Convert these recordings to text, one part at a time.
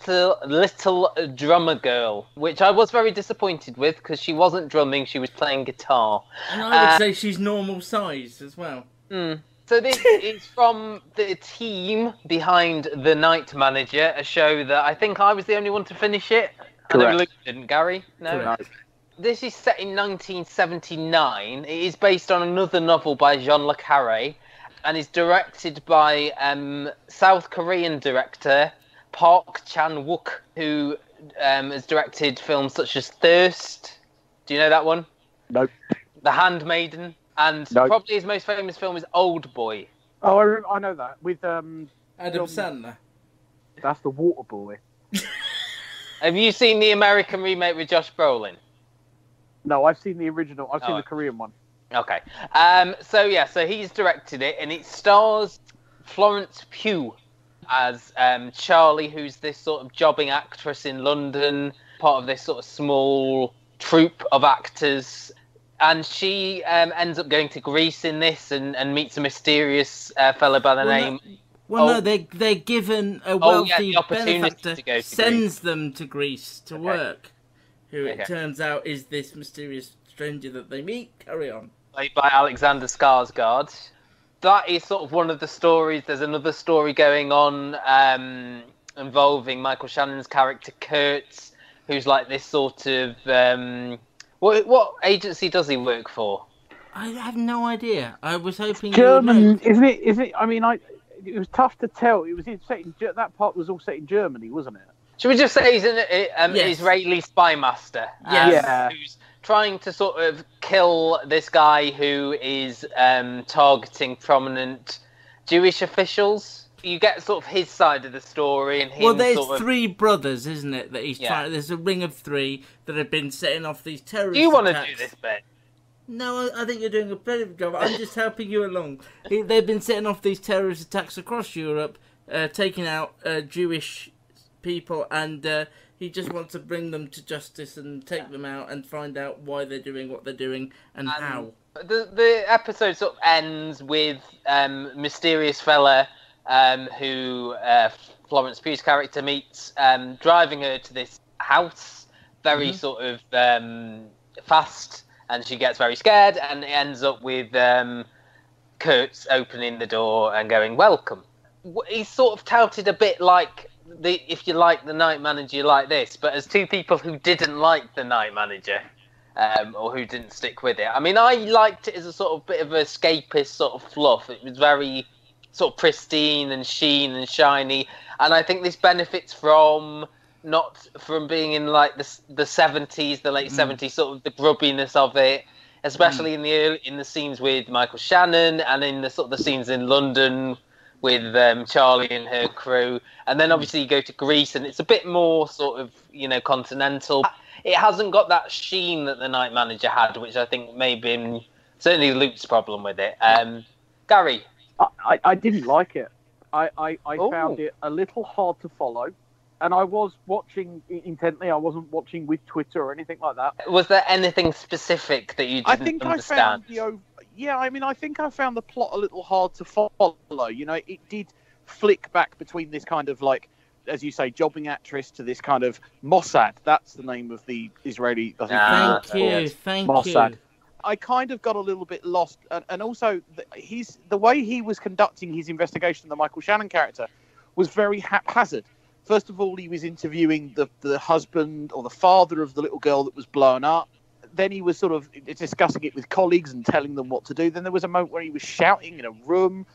little drummer girl, which I was very disappointed with because she wasn't drumming; she was playing guitar. And I would say she's normal size as well. So this is from the team behind The Night Manager, a show that I think I was the only one to finish it. Correct. I know Luke didn't, Gary? No? Correct. This is set in 1979. It is based on another novel by Jean le Carré and is directed by South Korean director Park Chan-wook, who has directed films such as Thirst. Do you know that one? Nope. The Handmaiden. And probably his most famous film is Old Boy. Oh, I know that. With Adam Sandler. That's the Water Boy. Have you seen the American remake with Josh Brolin? No, I've seen the original. I've seen the Korean one. Okay. So he's directed it, and it stars Florence Pugh as Charlie, who's this sort of jobbing actress in London, part of this sort of small troupe of actors. And she ends up going to Greece in this and meets a mysterious fellow by the name... No, they're given a wealthy benefactor to sends them to Greece to work, who it turns out is this mysterious stranger that they meet. Carry on. Played by Alexander Skarsgård. That is sort of one of the stories. There's another story going on involving Michael Shannon's character Kurtz, who's like this sort of... What agency does he work for? I have no idea. I was hoping German, isn't it? Is it? I mean, it was tough to tell. It was that part was all set in Germany, wasn't it? Should we just say he's an Israeli spy master? Who's trying to sort of kill this guy who is targeting prominent Jewish officials. You get sort of his side of the story and him. Well, there's three brothers, isn't it? That he's trying. There's a ring of three that have been setting off these terrorist. Do you want to do this bit? No, I think you're doing a better job. I'm just helping you along. They've been setting off these terrorist attacks across Europe, taking out Jewish people, and he just wants to bring them to justice and take them out and find out why they're doing what they're doing and how. The episode sort of ends with mysterious fella who Florence Pugh's character meets, driving her to this house very sort of fast, and she gets very scared, and it ends up with Kurtz opening the door and going, "Welcome." He's sort of touted a bit like, if you like The Night Manager, you like this, but as two people who didn't like The Night Manager, or who didn't stick with it. I mean, I liked it as a sort of bit of escapist sort of fluff. It was very sort of pristine and sheen and shiny, and I think this benefits from being in like the 70s, the late 70s, sort of the grubbiness of it, especially in the scenes with Michael Shannon and in the sort of the scenes in London with Charlie and her crew, and then obviously you go to Greece and it's a bit more sort of continental. It hasn't got that sheen that The Night Manager had, which I think may have been certainly Luke's problem with it. Gary. I didn't like it. I found it a little hard to follow, and I was watching intently. I wasn't watching with Twitter or anything like that. Was there anything specific that you didn't understand? I think I found the plot a little hard to follow. It did flick back between this kind of like, as you say, jobbing actress to this kind of Mossad. That's the name of the Israeli. Thank you. Mossad. I kind of got a little bit lost, and also the way he was conducting his investigation, the Michael Shannon character, was very haphazard. First of all, he was interviewing the husband or the father of the little girl that was blown up. Then he was sort of discussing it with colleagues and telling them what to do. Then there was a moment where he was shouting in a room.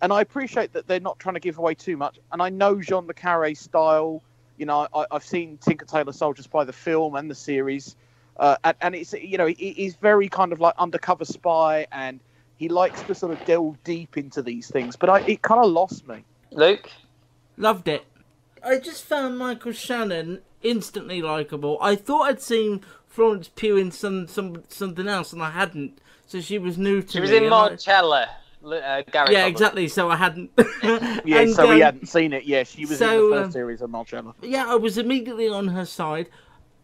And I appreciate that they're not trying to give away too much. And I know Jean le Carré style. I've seen Tinker Tailor Soldier Spy, the film and the series. And it's, he's very kind of like undercover spy, and he likes to sort of delve deep into these things. But it kind of lost me. Luke? Loved it. I just found Michael Shannon instantly likeable. I thought I'd seen Florence Pugh in something else, and I hadn't. So she was new to me. She was in Marcella. Gary. Yeah, exactly. So I hadn't. So we hadn't seen it. Yeah, she was in the first series of Marcella. Yeah, I was immediately on her side.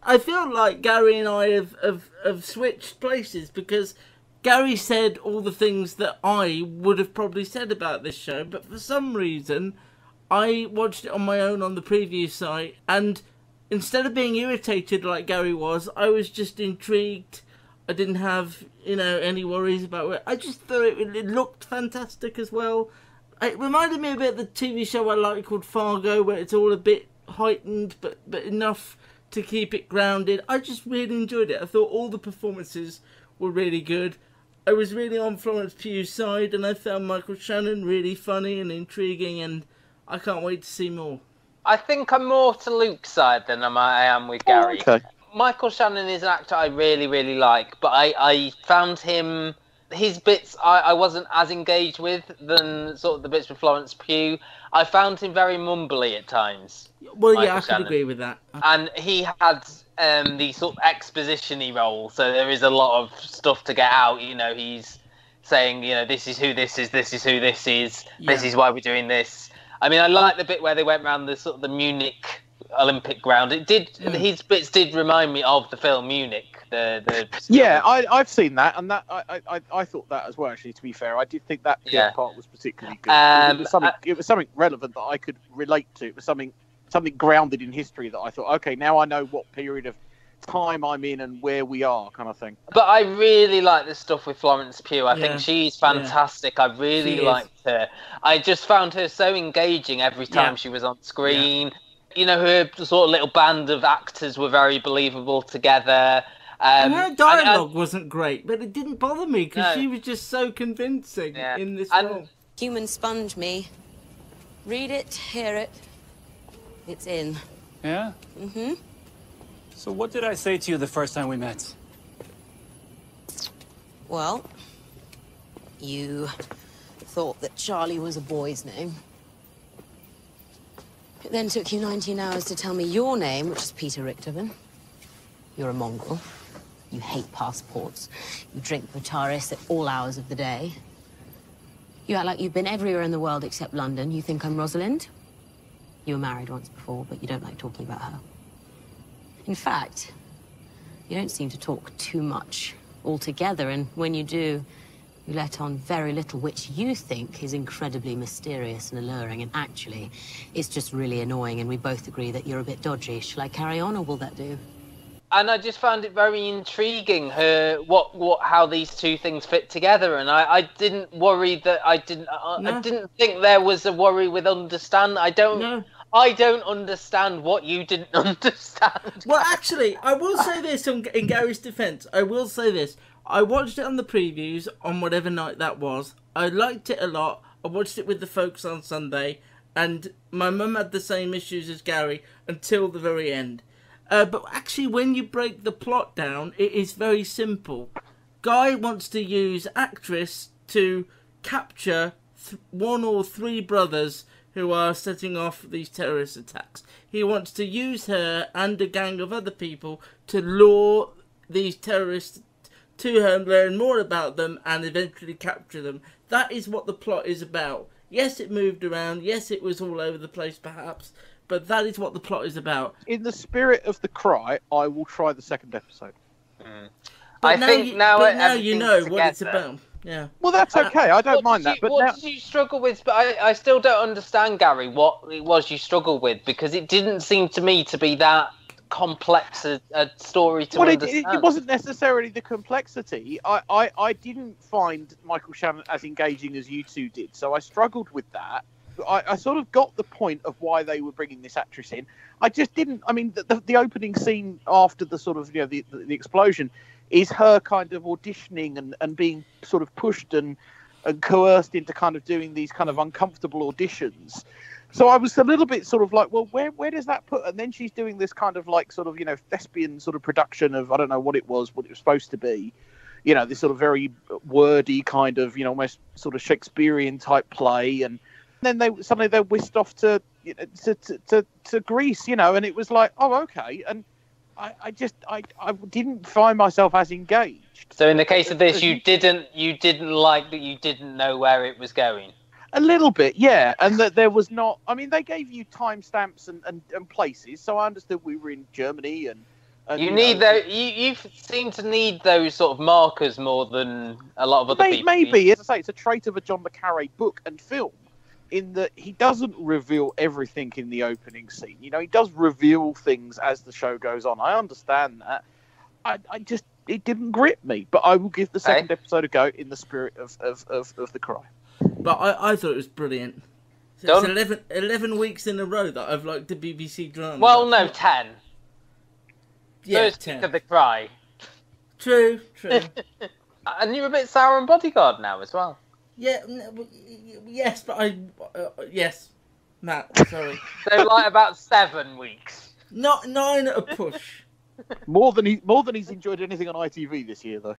I feel like Gary and I have switched places, because Gary said all the things that I would have probably said about this show, but for some reason I watched it on my own on the preview site, and instead of being irritated like Gary was, I was just intrigued. I didn't have, any worries about it. I just thought it looked fantastic as well. It reminded me a bit of the TV show I like called Fargo, where it's all a bit heightened, but enough to keep it grounded. I just really enjoyed it. I thought all the performances were really good. I was really on Florence Pugh's side, and I found Michael Shannon really funny and intriguing, and I can't wait to see more. I think I'm more to Luke's side than I am with Gary. Okay. Michael Shannon is an actor I really, really like, but I found his bits I wasn't as engaged with than sort of the bits with Florence Pugh. I found him very mumbly at times. Well, Michael yeah, I Shannon. could agree with that. And he had the sort of exposition-y role, so there is a lot of stuff to get out. He's saying, this is who this is who this is, this is why we're doing this. I mean, I like the bit where they went around the sort of the Munich Olympic ground. His bits did remind me of the film Munich. I've seen that, and that I thought that as well. Actually, to be fair, I did think that part was particularly good. It was something relevant that I could relate to. It was something grounded in history that I thought, okay, now I know what period of time I'm in and where we are, kind of thing. But I really like the stuff with Florence Pugh. I think she's fantastic. I really liked her. I just found her so engaging every time she was on screen. Her sort of little band of actors were very believable together. And her dialogue wasn't great, but it didn't bother me because she was just so convincing in this role. Human sponge, me. Read it, hear it. It's in. Yeah? Mm-hmm. So what did I say to you the first time we met? Well, you thought that Charlie was a boy's name. It then took you 19 hours to tell me your name, which is Peter Richtofen. You're a mongrel. You hate passports. You drink Botaris at all hours of the day. You act like you've been everywhere in the world except London. You think I'm Rosalind? You were married once before, but you don't like talking about her. In fact, you don't seem to talk too much altogether, and when you do, you let on very little, which you think is incredibly mysterious and alluring, and actually, it's just really annoying, and we both agree that you're a bit dodgy. Shall I carry on, or will that do? And I just found it very intriguing, how these two things fit together, and I didn't worry that I didn't think there was a worry with understand. I don't understand what you didn't understand. Well, actually, I will say this in Gary's defence. I will say this. I watched it on the previews on whatever night that was. I liked it a lot. I watched it with the folks on Sunday, and my mum had the same issues as Gary until the very end. But actually, when you break the plot down, it is very simple. Guy wants to use actress to capture one or three brothers who are setting off these terrorist attacks. He wants to use her and a gang of other people to lure these terrorists to her, learn more about them, and eventually capture them. That is what the plot is about. Yes, it moved around. Yes, it was all over the place, perhaps. But that is what the plot is about. In the spirit of the cry, I will try the second episode. But now you know what it's about. Yeah. Well, that's okay. I don't mind that. But what did you struggle with? But I still don't understand, Gary, what it was you struggled with, because it didn't seem to me to be that complex a story to understand. It wasn't necessarily the complexity. I didn't find Michael Shannon as engaging as you two did, so I struggled with that. I sort of got the point of why they were bringing this actress in. I just didn't. I mean, the opening scene after the sort of the explosion is her kind of auditioning and being sort of pushed and coerced into kind of doing these kind of uncomfortable auditions. So I was a little bit sort of like, well, where does that put? And then she's doing this kind of like sort of thespian sort of production of, I don't know what it was supposed to be. This sort of very wordy kind of almost sort of Shakespearean type play, and then they're whisked off to Greece, and it was like, oh, okay. And I didn't find myself as engaged. So in the case of this, you didn't like that you didn't know where it was going. A little bit, yeah, and that there was not. I mean, they gave you timestamps and places, so I understood we were in Germany and you need those. You seem to need those sort of markers more than a lot of other people. Maybe, as I say, it's a trait of a John le Carré book and film. in that he doesn't reveal everything in the opening scene. You know, he does reveal things as the show goes on. I understand that. I just, it didn't grip me. But I will give the second episode a go in the spirit of the cry. But I thought it was brilliant. So it's 11 weeks in a row that I've liked the BBC drama. Well, no, 10. Yeah, First 10. week of the cry. True. And you're a bit sour on Bodyguard now as well. Yeah, yes, but yes, Matt, sorry. So like about 7 weeks. Not 9 at a push. More than he's enjoyed anything on ITV this year, though.